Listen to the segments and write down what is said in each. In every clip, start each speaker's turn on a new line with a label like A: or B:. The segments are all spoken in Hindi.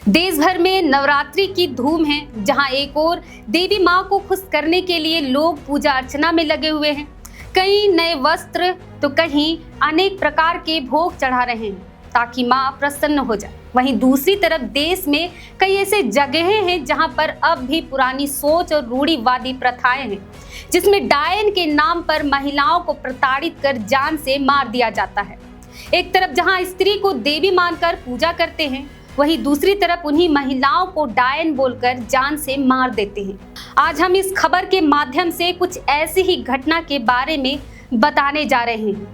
A: देश भर में नवरात्रि की धूम है, जहां एक और देवी मां को खुश करने के लिए लोग पूजा अर्चना में लगे हुए हैं। कई नए वस्त्र तो कहीं अनेक प्रकार के भोग चढ़ा रहे हैं ताकि मां प्रसन्न हो जाए। वहीं दूसरी तरफ देश में कई ऐसे जगहें हैं जहां पर अब भी पुरानी सोच और रूढ़िवादी प्रथाएं हैं, जिसमें डायन के नाम पर महिलाओं को प्रताड़ित कर जान से मार दिया जाता है। एक तरफ जहां स्त्री को देवी मानकर पूजा करते हैं, वहीं दूसरी तरफ उन्हीं महिलाओं को डायन बोलकर जान से मार देते हैं। आज हम इस खबर के माध्यम से कुछ ऐसी ही घटना के बारे में बताने जा रहे हैं,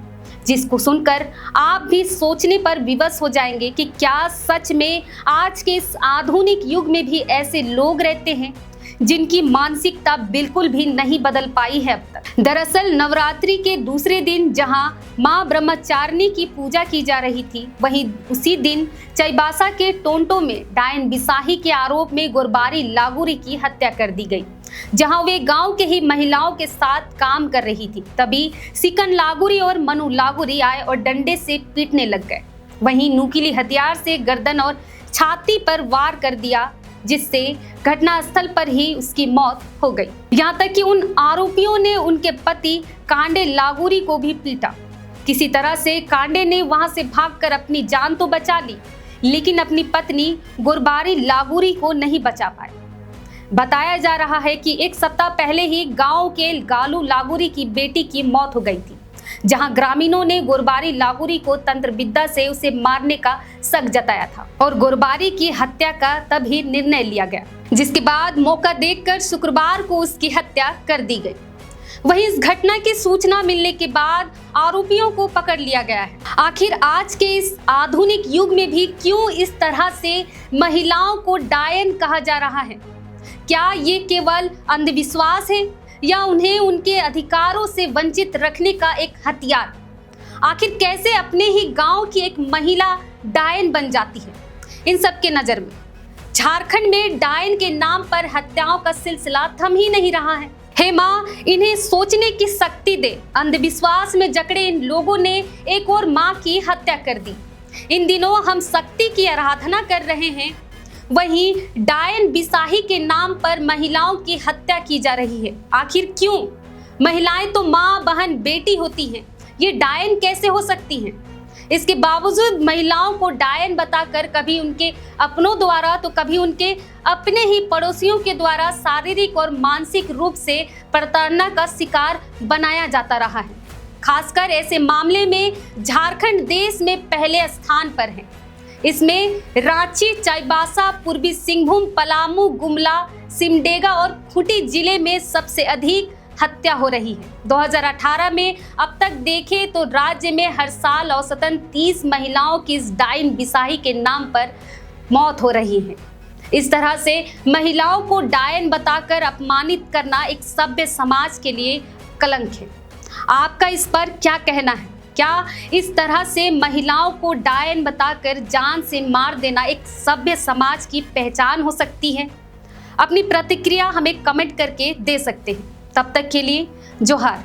A: जिसको सुनकर आप भी सोचने पर विवश हो जाएंगे कि क्या सच में आज के इस आधुनिक युग में भी ऐसे लोग रहते हैं जिनकी मानसिकता बिल्कुल भी नहीं बदल पाई है अब तक। दरअसल नवरात्रि के दूसरे दिन जहां मां ब्रह्मचारिणी की पूजा की जा रही थी, वहीं उसी दिन चाईबासा के टोंटो में डायन बिसाही के आरोप में गोरबारी लागूरी की हत्या कर दी गई। जहां वे गांव के ही महिलाओं के साथ काम कर रही थी, तभी सिकन लागूरी और मनु लागूरी आए और डंडे से पीटने लग गए। वहीं नुकीली हथियार से गर्दन और छाती पर वार कर दिया, जिससे घटनास्थल पर ही उसकी मौत हो गई। यहाँ तक कि उन आरोपियों ने उनके पति कांडे लागूरी को भी पीटा। किसी तरह से कांडे ने वहां से भागकर अपनी जान तो बचा ली, लेकिन अपनी पत्नी गोरबारी लागूरी को नहीं बचा पाए। बताया जा रहा है कि एक सप्ताह पहले ही गांव के गालू लागूरी की बेटी की मौत हो गई थी, जहां ग्रामीणों ने गोरबारी लागूरी को तंत्र विद्या से उसे मारने का शक जताया था और गोरबारी की हत्या का तभी निर्णय लिया गया, जिसके बाद मौका देखकर शुक्रवार को उसकी हत्या कर दी गई। वहीं इस घटना की सूचना मिलने के बाद आरोपियों को पकड़ लिया गया है। आखिर आज के इस आधुनिक युग में भी क्यों इस तरह से महिलाओं को डायन कहा जा रहा है? क्या ये केवल अंधविश्वास है या उन्हें उनके अधिकारों से वंचित रखने का एक हथियार? आखिर कैसे अपने ही गांव की एक महिला डायन बन जाती है, इन सब के नजर में झारखंड में डायन के नाम पर हत्याओं का सिलसिला थम ही नहीं रहा है। हे मां, इन्हें सोचने की शक्ति दे। अंधविश्वास में जकड़े इन लोगों ने एक और मां की हत्या कर दी। इन दिनों हम शक्ति की आराधना कर रहे हैं, वहीं डायन बिसाही के नाम पर महिलाओं की हत्या की जा रही है। आखिर क्यों? महिलाएं तो माँ, बहन, बेटी होती हैं, ये डायन कैसे हो सकती हैं? इसके बावजूद महिलाओं को डायन बताकर कभी उनके अपनों द्वारा तो कभी उनके अपने ही पड़ोसियों के द्वारा शारीरिक और मानसिक रूप से प्रताड़ना का शिकार बनाया जाता रहा है। खासकर ऐसे मामले में झारखंड देश में पहले स्थान पर है। इसमें रांची, चाईबासा, पूर्वी सिंहभूम, पलामू, गुमला, सिमडेगा और खूंटी जिले में सबसे अधिक हत्या हो रही है। 2018 में अब तक देखें तो राज्य में हर साल औसतन 30 महिलाओं की इस डायन बिसाही के नाम पर मौत हो रही है। इस तरह से महिलाओं को डायन बताकर अपमानित करना एक सभ्य समाज के लिए कलंक है। आपका इस पर क्या कहना है? क्या इस तरह से महिलाओं को डायन बताकर जान से मार देना एक सभ्य समाज की पहचान हो सकती है? अपनी प्रतिक्रिया हमें कमेंट करके दे सकते हैं। तब तक के लिए जोहार।